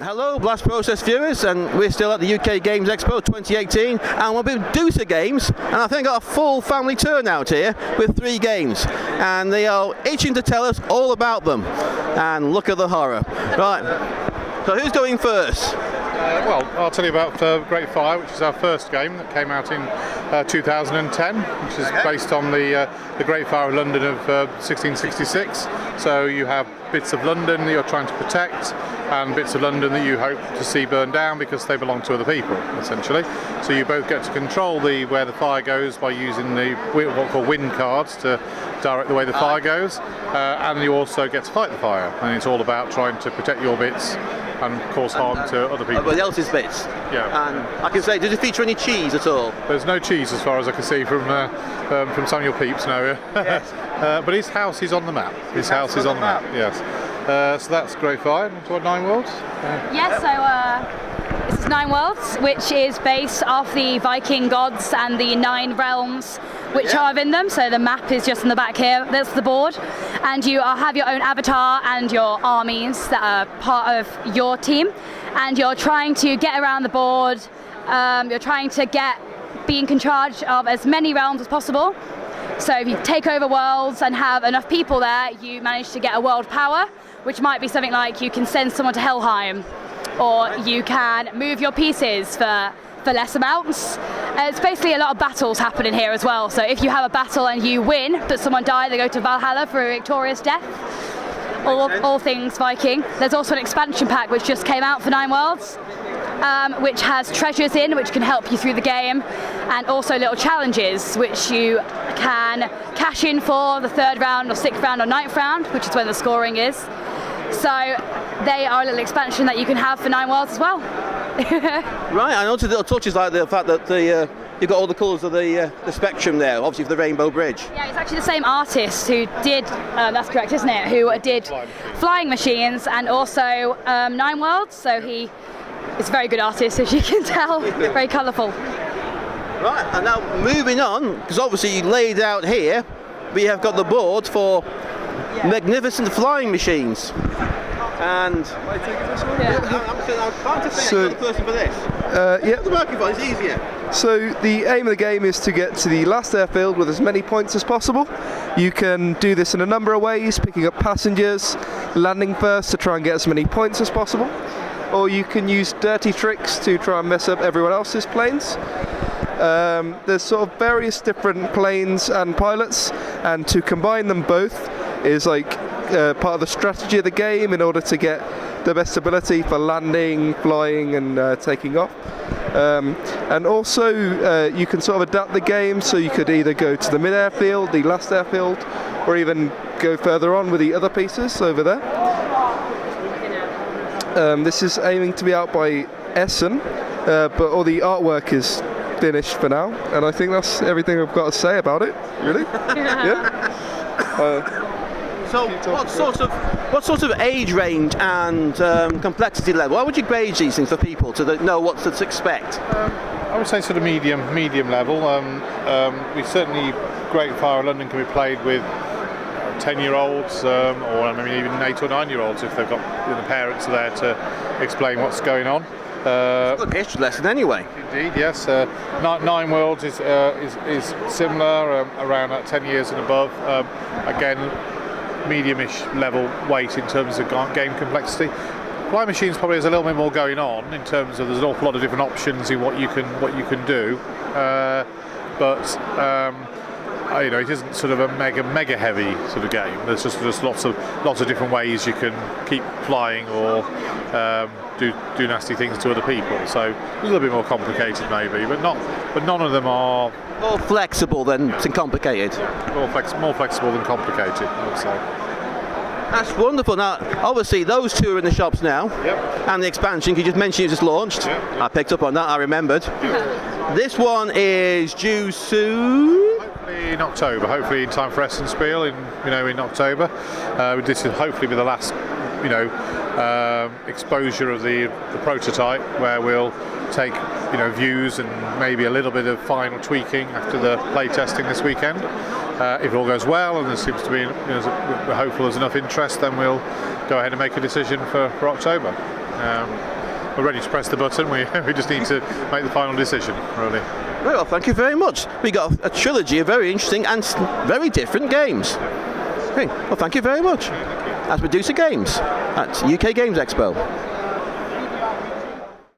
Hello Blast Process viewers, and we're still at the UK Games Expo 2018 and we're with Medusa Games, and I think got a full family turnout here with 3 games, and they are itching to tell us all about them, and look at the horror. Right, so who's going first? Well, I'll tell you about Great Fire, which is our first game that came out in 2010, which is based on the Great Fire of London of 1666. So you have bits of London that you're trying to protect, and bits of London that you hope to see burn down because they belong to other people, essentially. So you both get to control where the fire goes by using what we call wind cards to direct the way the fire goes, and you also get to fight the fire, and it's all about trying to protect your bits and cause harm to other people. Everybody else's bits. Yeah. And I can say, does it feature any cheese at all? There's no cheese as far as I can see from some of your peeps now. Yes. But his house is on the map. His house is on the map. Yes. So that's Great Fire. To 9 Worlds. Yes. So this is 9 Worlds, which is based off the Viking gods and the 9 realms which are within them. So the map is just in the back here. That's the board, and you have your own avatar and your armies that are part of your team, and you're trying to get around the board. You're trying to be in charge of as many realms as possible. So if you take over worlds and have enough people there, you manage to get a world power, which might be something like you can send someone to Helheim, or you can move your pieces for less amounts. It's basically a lot of battles happening here as well. So if you have a battle and you win, but someone died, they go to Valhalla for a victorious death. All things Viking. There's also an expansion pack which just came out for 9 Worlds, which has treasures in which can help you through the game, and also little challenges which you can cash in for the 3rd round or 6th round or 9th round, which is when the scoring is. So they are a little expansion that you can have for 9 Worlds as well. Right, I noticed little touches like the fact that you've got all the colours of the spectrum there, obviously for the Rainbow Bridge. Yeah, it's actually the same artist who did, that's correct, isn't it, who did Flying Machines and also 9 Worlds, so he is a very good artist, as you can tell, very colourful. Right, and now moving on, because obviously you laid out here, we have got the board for magnificent flying machines. And I'm trying to think of the person for this. The microphone is easier. So the aim of the game is to get to the last airfield with as many points as possible. You can do this in a number of ways, picking up passengers, landing first to try and get as many points as possible, or you can use dirty tricks to try and mess up everyone else's planes. There's sort of various different planes and pilots, and to combine them both is like part of the strategy of the game in order to get the best ability for landing, flying and taking off. And also you can sort of adapt the game, so you could either go to the mid-airfield, the last airfield, or even go further on with the other pieces over there. This is aiming to be out by Essen, but all the artwork is finished for now, and I think that's everything I've got to say about it, really. So what sort of age range and complexity level, how would you grade these things for people to know what to expect? I would say sort of medium level. We certainly, Great Fire of London can be played with 10-year-olds, or maybe even 8 or 9-year-olds if they've got the parents there to explain what's going on. It's a good history lesson anyway. Indeed, yes. 9 Worlds is similar, around 10 years and above. Again, medium-ish level weight in terms of game complexity. Flying Machines probably has a little bit more going on in terms of there's an awful lot of different options in what you can do, but it isn't sort of a mega heavy sort of game. There's just lots of different ways you can keep flying or do nasty things to other people. So a little bit more complicated maybe, but none of them are more flexible than complicated. More flexible than complicated, I would say. That's wonderful. Now, obviously, those 2 are in the shops now, and the expansion, you just mentioned it just launched. I picked up on that, I remembered. This one is due soon? Hopefully in October, hopefully in time for Essen Spiel in October. This will hopefully be the last exposure of the prototype, where we'll take views and maybe a little bit of final tweaking after the play testing this weekend. if it all goes well and there seems to be, we're hopeful there's enough interest, then we'll go ahead and make a decision for October. We're ready to press the button. We just need to make the final decision, really. Very well, thank you very much. We got a trilogy of very interesting and very different games. Okay, well, thank you very much. That's Medusa Games at UK Games Expo.